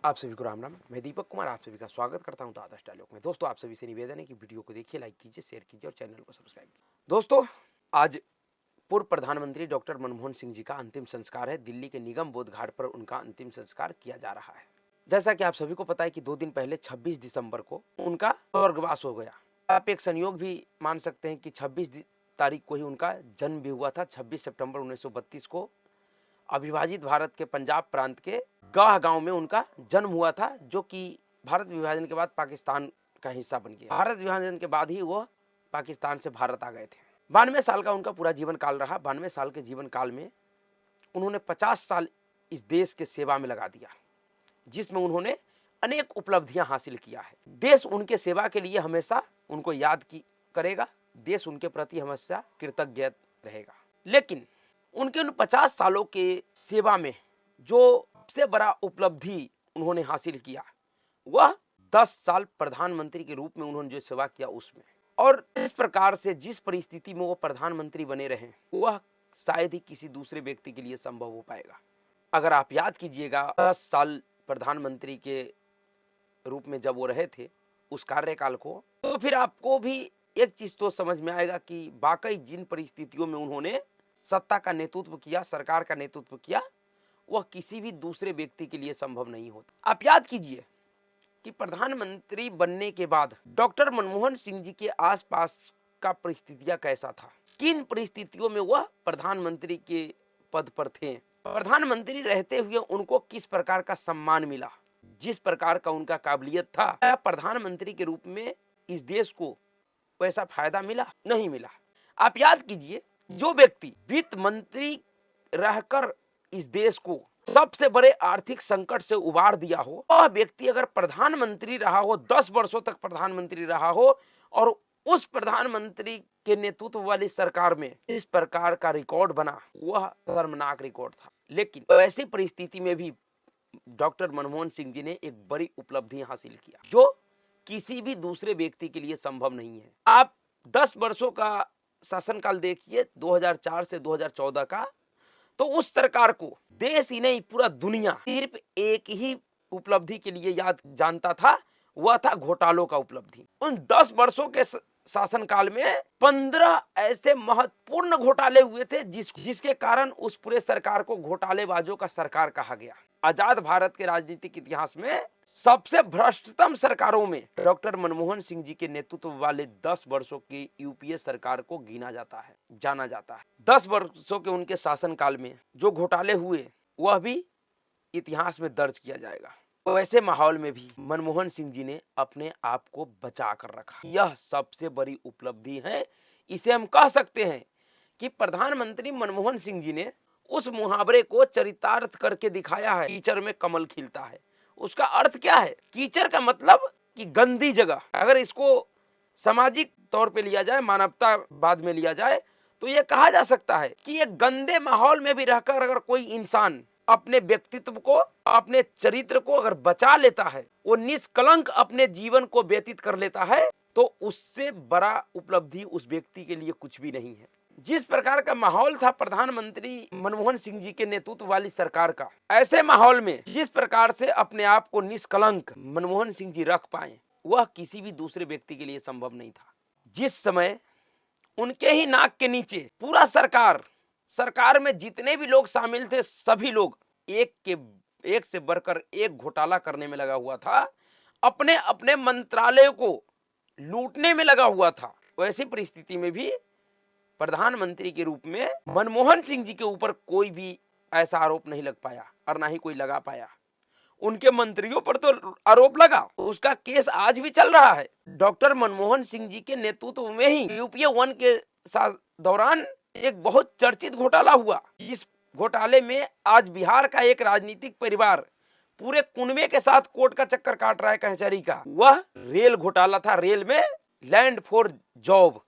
आप सभी को राम राम। मैं दीपक कुमार आप सभी का स्वागत करता हूं आदर्श डायलॉग में। दोस्तों, आप सभी से निवेदन है कि वीडियो को देखिए, लाइक कीजिए, शेयर कीजिए और चैनल को सब्सक्राइब कीजिए। दोस्तों, आज पूर्व प्रधानमंत्री डॉक्टर मनमोहन सिंह जी का अंतिम संस्कार है। दिल्ली के निगम बोध घाट पर उनका अंतिम संस्कार किया जा रहा है। जैसा कि आप सभी को पता है कि 2 दिन पहले 26 दिसंबर को उनका स्वर्गवास हो गया। आप एक संयोग भी मान सकते हैं कि 26 तारीख को ही उनका जन्म भी हुआ था। 26 सितंबर 1932 को अविभाजित भारत के पंजाब प्रांत के गाह गांव में उनका जन्म हुआ था, जो कि भारत विभाजन के बाद पाकिस्तान का हिस्सा बन गया। भारत विभाजन के बाद ही वो पाकिस्तान से भारत आ गए थे। 92 साल का उनका पूरा जीवन काल रहा। 92 साल के जीवन काल में उन्होंने 50 साल इस देश के सेवा में लगा दिया, जिसमें उन्होंने अनेक उपलब्धियां हासिल किया है। देश उनके सेवा के लिए हमेशा उनको याद करेगा। देश उनके प्रति हमेशा कृतज्ञ रहेगा। लेकिन उनके उन 50 सालों के सेवा में जो सबसे बड़ा उपलब्धि उन्होंने हासिल किया, वह 10 साल प्रधानमंत्री के रूप में उन्होंने जो सेवा किया उसमें। और इस प्रकार से जिस परिस्थिति में वो प्रधानमंत्री बने रहे, वह शायद ही किसी दूसरे व्यक्ति के लिए संभव हो पाएगा। अगर आप याद कीजिएगा, 10 साल प्रधानमंत्री के रूप में जब वो रहे थे उस कार्यकाल को, तो फिर आपको भी एक चीज तो समझ में आएगा कि वाकई जिन परिस्थितियों में उन्होंने सत्ता का नेतृत्व किया, सरकार का नेतृत्व किया, वह किसी भी दूसरे व्यक्ति के लिए संभव नहीं होता। आप याद कीजिए कि प्रधानमंत्री बनने के बाद डॉक्टर मनमोहन सिंह जी के आसपास का परिस्थितियां कैसा था, किन परिस्थितियों में वह प्रधानमंत्री के पद पर थे, प्रधानमंत्री रहते हुए उनको किस प्रकार का सम्मान मिला, जिस प्रकार का उनका काबिलियत था, क्या प्रधानमंत्री के रूप में इस देश को वैसा फायदा मिला? नहीं मिला। आप याद कीजिए, जो व्यक्ति वित्त मंत्री रहकर इस देश को सबसे बड़े आर्थिक संकट से उबार दिया हो, वह व्यक्ति अगर प्रधानमंत्री रहा हो, 10 वर्षों तक प्रधानमंत्री रहा हो, और उस प्रधानमंत्री के नेतृत्व वाली सरकार में इस प्रकार का रिकॉर्ड बना, वह शर्मनाक रिकॉर्ड था। लेकिन ऐसी परिस्थिति में भी डॉक्टर मनमोहन सिंह जी ने एक बड़ी उपलब्धि हासिल किया, जो किसी भी दूसरे व्यक्ति के लिए संभव नहीं है। आप 10 वर्षों का शासनकाल देखिए, 2004 से 2014 का, तो उस सरकार को देश ही नहीं पूरा दुनिया सिर्फ एक ही उपलब्धि के लिए याद जानता था, वह था घोटालों का उपलब्धि। उन 10 वर्षों के शासनकाल में 15 ऐसे महत्वपूर्ण घोटाले हुए थे जिसके कारण उस पूरे सरकार को घोटालेबाजों का सरकार कहा गया। आजाद भारत के राजनीतिक इतिहास में सबसे भ्रष्टतम सरकारों में डॉक्टर मनमोहन सिंह जी के नेतृत्व वाले 10 वर्षों की यूपीए सरकार को गिना जाता है, जाना जाता है। 10 वर्षों के उनके शासनकाल में जो घोटाले हुए, वह भी इतिहास में दर्ज किया जाएगा। वैसे माहौल में भी मनमोहन सिंह जी ने अपने आप को बचा कर रखा। यह सबसे बड़ी उपलब्धि है। इसे हम कह सकते हैं कि प्रधानमंत्री मनमोहन सिंह जी ने उस मुहावरे को चरितार्थ करके दिखाया है, कीचड़ में कमल खिलता है। उसका अर्थ क्या है? कीचड़ का मतलब कि गंदी जगह। अगर इसको सामाजिक तौर पे लिया जाए, मानवतावाद में लिया जाए, तो यह कहा जा सकता है कि एक गंदे माहौल में भी रहकर अगर कोई इंसान अपने व्यक्तित्व को, अपने चरित्र को अगर बचा लेता है, वो निष्कलंक अपने जीवन को व्यतीत कर लेता है, तो उससे बड़ा उपलब्धि उस व्यक्ति के लिए कुछ भी नहीं है। जिस प्रकार का माहौल था प्रधानमंत्री मनमोहन सिंह जी के नेतृत्व वाली सरकार का, ऐसे माहौल में जिस प्रकार से अपने आप को निष्कलंक मनमोहन सिंह जी रख पाए, वह किसी भी दूसरे व्यक्ति के लिए संभव नहीं था। जिस समय उनके ही नाक के नीचे पूरा सरकार में जितने भी लोग शामिल थे, सभी लोग एक से बढ़कर एक घोटाला करने में लगा हुआ था, अपने अपने मंत्रालयों को लूटने में लगा हुआ था। वैसी परिस्थिति में भी प्रधानमंत्री के रूप में मनमोहन सिंह जी के ऊपर कोई भी ऐसा आरोप नहीं लग पाया और ना ही कोई लगा पाया। उनके मंत्रियों पर तो आरोप लगा, उसका केस आज भी चल रहा है। डॉक्टर मनमोहन सिंह जी के नेतृत्व में ही यूपीए 1 के दौरान एक बहुत चर्चित घोटाला हुआ, जिस घोटाले में आज बिहार का एक राजनीतिक परिवार पूरे कुनबे के साथ कोर्ट का चक्कर काट रहा है, कचहरी का। वह रेल घोटाला था। रेल में लैंड फॉर जॉब,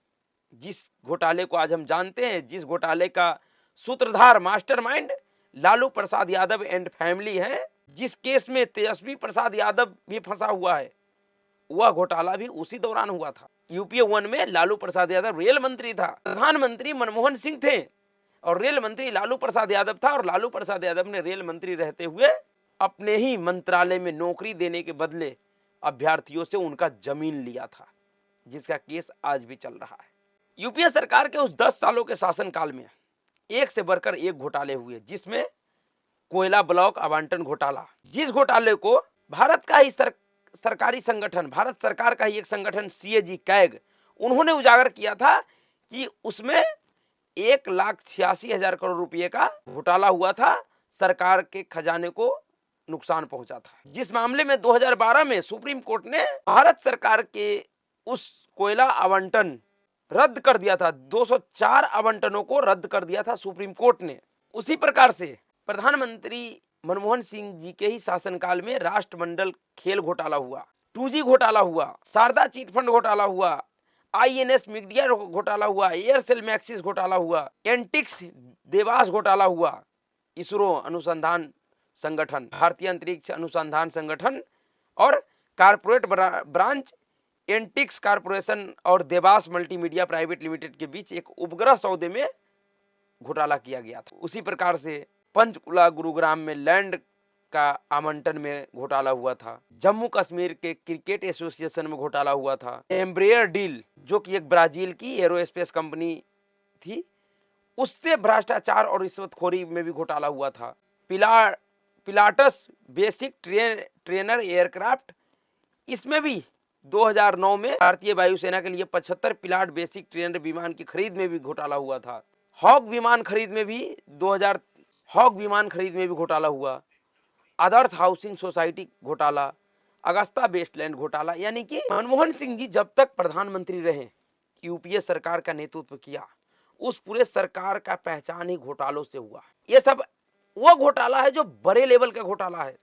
जिस घोटाले को आज हम जानते हैं, जिस घोटाले का सूत्रधार mastermind Lalu Prasad Yadav and family है, जिस केस में तेजस्वी प्रसाद यादव भी फंसा हुआ है, वह घोटाला भी उसी दौरान हुआ था। यूपीए 1 में लालू प्रसाद यादव रेल मंत्री था, प्रधानमंत्री मनमोहन सिंह थे और रेल मंत्री लालू प्रसाद यादव था, और लालू प्रसाद यादव ने रेल मंत्री रहते हुए अपने ही मंत्रालय में नौकरी देने के बदले अभ्यर्थियों से उनका जमीन लिया था, जिसका केस आज भी चल रहा है। यूपीए सरकार के उस 10 सालों के शासनकाल में एक से बढ़कर एक घोटाले हुए, जिसमें कोयला ब्लॉक आवंटन घोटाला, जिस घोटाले को भारत का ही सरकारी संगठन, भारत सरकार का ही एक संगठन CAG कैग, उन्होंने उजागर किया था कि उसमें 1,86,000 करोड़ रुपए का घोटाला हुआ था, सरकार के खजाने को नुकसान पहुंचा था। जिस मामले में 2012 में सुप्रीम कोर्ट ने भारत सरकार के उस कोयला आवंटन रद्द कर दिया था, 204 आवंटनों को रद्द कर दिया था सुप्रीम कोर्ट ने। उसी प्रकार से प्रधानमंत्री मनमोहन सिंह जी के ही शासनकाल में राष्ट्रमंडल खेल घोटाला हुआ, 2G घोटाला हुआ, शारदा चिटफंड घोटाला हुआ, INS मीडिया घोटाला हुआ, एयरसेल मैक्सिस घोटाला हुआ, एंटिक्स देवास घोटाला हुआ, इसरो अनुसंधान संगठन, भारतीय अंतरिक्ष अनुसंधान संगठन और कारपोरेट ब्रांच एंटिक्स कॉर्पोरेशन और देवास मल्टीमीडिया प्राइवेट लिमिटेड के बीच एक उपग्रह सौदे में घोटाला किया गया था। उसी प्रकार से पंचकुला गुरुग्राम में लैंड का आवंटन में घोटाला हुआ था। जम्मू कश्मीर के क्रिकेट एसोसिएशन में घोटाला हुआ था। एम्ब्रेयर डील, जो कि एक ब्राजील की एरोस्पेस कंपनी थी, उससे भ्रष्टाचार और रिश्वतखोरी में भी घोटाला हुआ था। पिलाटस बेसिक ट्रेनर एयरक्राफ्ट, इसमें भी 2009 में भारतीय वायुसेना के लिए 75 पिलाट बेसिक ट्रेनर विमान की खरीद में भी घोटाला हुआ था। हॉक विमान खरीद में भी घोटाला हुआ। आदर्श हाउसिंग सोसाइटी घोटाला, अगस्ता वेस्टलैंड घोटाला। यानी कि मनमोहन सिंह जी जब तक प्रधानमंत्री रहे, यूपीए सरकार का नेतृत्व किया, उस पूरे सरकार का पहचान ही घोटालों से हुआ। ये सब वो घोटाला है जो बड़े लेवल का घोटाला है,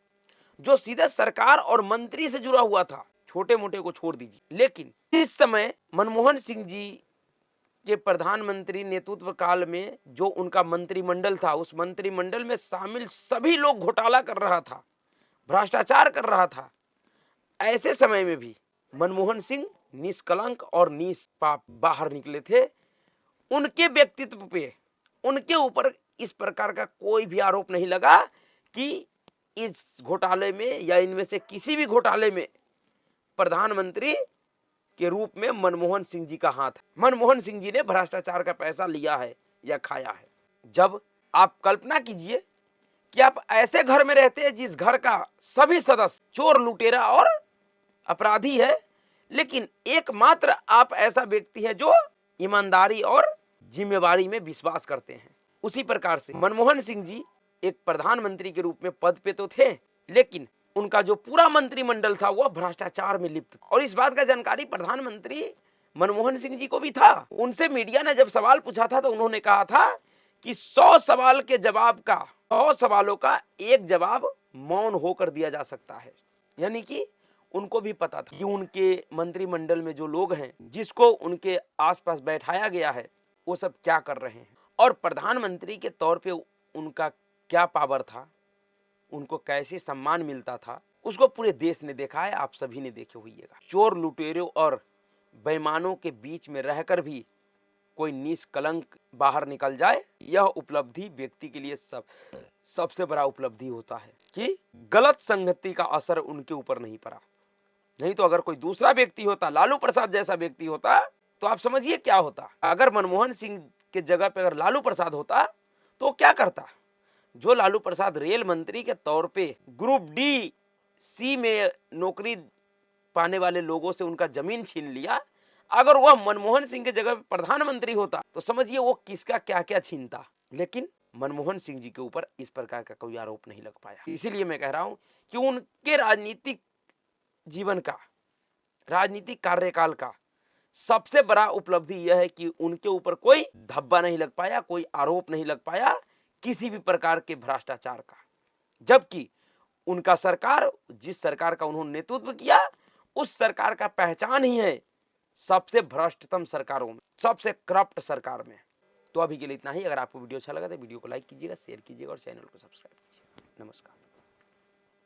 जो सीधे सरकार और मंत्री से जुड़ा हुआ था, छोटे मोटे को छोड़ दीजिए। लेकिन इस समय मनमोहन सिंह जी के प्रधानमंत्री नेतृत्व काल में जो उनका मंत्रिमंडल था, उस मंत्रिमंडल में शामिल सभी लोग घोटाला कर रहा था, भ्रष्टाचार कर रहा था। ऐसे समय में भी मनमोहन सिंह निष्कलंक और निष्पाप बाहर निकले थे। उनके व्यक्तित्व पे, उनके ऊपर इस प्रकार का कोई भी आरोप नहीं लगा कि इस घोटाले में या इनमें से किसी भी घोटाले में प्रधानमंत्री के रूप में मनमोहन सिंह जी का हाथ है, मनमोहन सिंह जी ने भ्रष्टाचार का पैसा लिया है या खाया है। जब आप कल्पना कीजिए कि आप ऐसे घर में रहते हैं जिस घर का सभी सदस्य चोर, लुटेरा और अपराधी है, लेकिन एकमात्र आप ऐसा व्यक्ति है जो ईमानदारी और जिम्मेवारी में विश्वास करते हैं। उसी प्रकार से मनमोहन सिंह जी एक प्रधानमंत्री के रूप में पद पे तो थे, लेकिन उनका जो पूरा मंत्रिमंडल था वह भ्रष्टाचार में लिप्त था। और इस बात का जानकारी प्रधानमंत्री मनमोहन सिंह जी को भी था। उनसे मीडिया ने जब सवाल पूछा था तो उन्होंने कहा था कि 100 सवाल के जवाब का, 100 सवालों का एक जवाब मौन होकर दिया जा सकता है। यानी कि उनको भी पता था कि उनके मंत्रिमंडल में जो लोग हैं, जिसको उनके आसपास बैठाया गया है, वो सब क्या कर रहे हैं और प्रधानमंत्री के तौर पे उनका क्या पावर था, उनको कैसे सम्मान मिलता था, उसको पूरे देश ने देखा है, आप सभी ने देखे होइएगा। चोर, लुटेरों और बेईमानों के बीच में रहकर भी कोई निष्कलंक बाहर निकल जाए, यह उपलब्धि व्यक्ति के लिए सबसे बड़ा उपलब्धि होता है कि गलत संगति का असर उनके ऊपर नहीं पड़ा। नहीं तो अगर कोई दूसरा व्यक्ति होता, लालू प्रसाद जैसा व्यक्ति होता, तो आप समझिए क्या होता। अगर मनमोहन सिंह के जगह पे अगर लालू प्रसाद होता तो क्या करता। जो लालू प्रसाद रेल मंत्री के तौर पे ग्रुप D, C में नौकरी पाने वाले लोगों से उनका जमीन छीन लिया, अगर वह मनमोहन सिंह के जगह प्रधानमंत्री होता तो समझिए वो किसका क्या क्या छीनता। लेकिन मनमोहन सिंह जी के ऊपर इस प्रकार का कोई आरोप नहीं लग पाया। इसीलिए मैं कह रहा हूं कि उनके राजनीतिक जीवन का, राजनीतिक कार्यकाल का सबसे बड़ा उपलब्धि यह है कि उनके ऊपर कोई धब्बा नहीं लग पाया, कोई आरोप नहीं लग पाया किसी भी प्रकार के भ्रष्टाचार का। जबकि उनका सरकार, जिस सरकार का उन्होंने नेतृत्व किया, उस सरकार का पहचान ही है सबसे भ्रष्टतम सरकारों में, सबसे करप्ट सरकार में। तो अभी के लिए इतना ही। अगर आपको वीडियो अच्छा लगा तो वीडियो को लाइक कीजिएगा, शेयर कीजिएगा और चैनल को सब्सक्राइब कीजिएगा। नमस्कार।